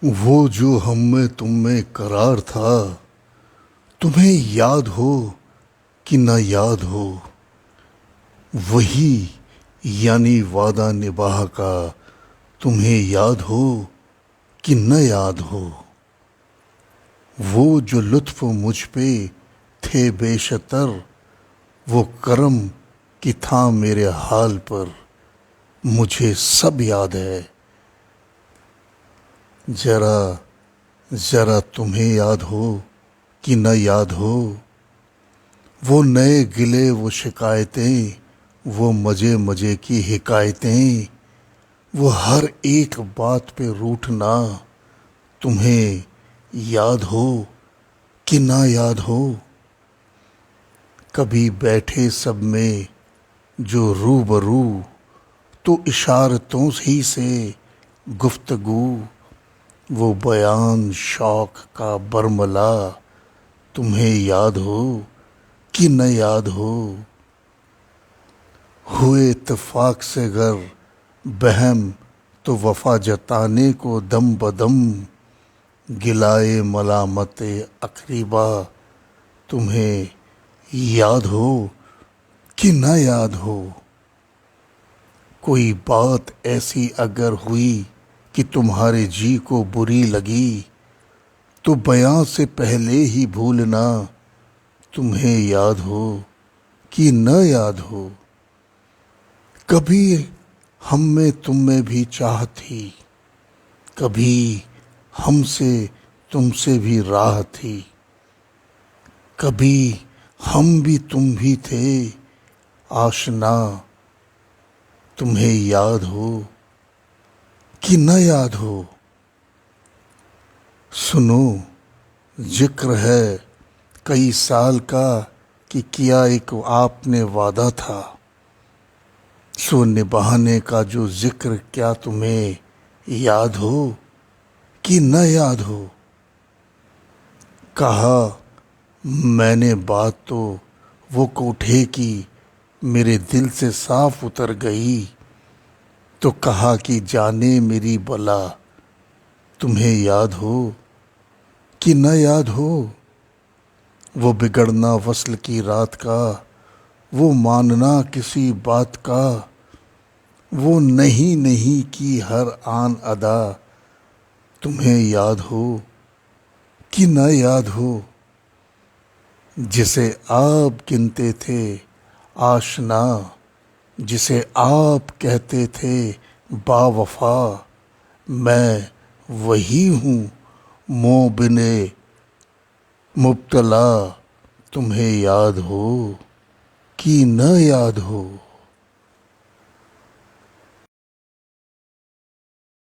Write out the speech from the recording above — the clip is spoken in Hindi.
वो जो हम में तुम में करार था, तुम्हें याद हो कि ना याद हो, वही यानी वादा निभाह का तुम्हें याद हो कि न याद हो। वो जो लुत्फ मुझ पे थे बेशतर, वो करम कि था मेरे हाल पर, मुझे सब याद है। जरा जरा तुम्हें याद हो कि न याद हो, वो नए गिले वो शिकायतें, वो मज़े मज़े की हिकायतें, वो हर एक बात पे रूठना, तुम्हें याद हो कि ना याद हो। कभी बैठे सब में जो रूबरू, तो इशारतों ही से गुफ्तगू, वो बयान शौक का बरमला, तुम्हें याद हो कि न याद हो। हुए इत्तेफाक से गर बहम, तो वफा जताने को दम बदम, गिलाए मलामते अकरीबा, तुम्हें याद हो कि न याद हो। कोई बात ऐसी अगर हुई कि तुम्हारे जी को बुरी लगी, तो बयां से पहले ही भूलना, तुम्हें याद हो कि न याद हो। कभी हम में तुम में भी चाह थी, कभी हमसे तुमसे भी राह थी, कभी हम भी तुम भी थे आशना, तुम्हें याद हो कि न याद हो। सुनो, जिक्र है कई साल का कि किया एक आपने वादा था, सो निभाने का जो जिक्र क्या तुम्हें याद हो कि न याद हो। कहा मैंने बात तो वो कोठे की मेरे दिल से साफ उतर गई, तो कहा कि जाने मेरी बला, तुम्हें याद हो कि न याद हो। वो बिगड़ना वस्ल की रात का, वो मानना किसी बात का, वो नहीं नहीं की हर आन अदा, तुम्हें याद हो कि न याद हो। जिसे आप गिनते थे आशना, जिसे आप कहते थे बावफा, मैं वही हूँ मोबिने मुब्तला, तुम्हें याद हो कि न याद हो।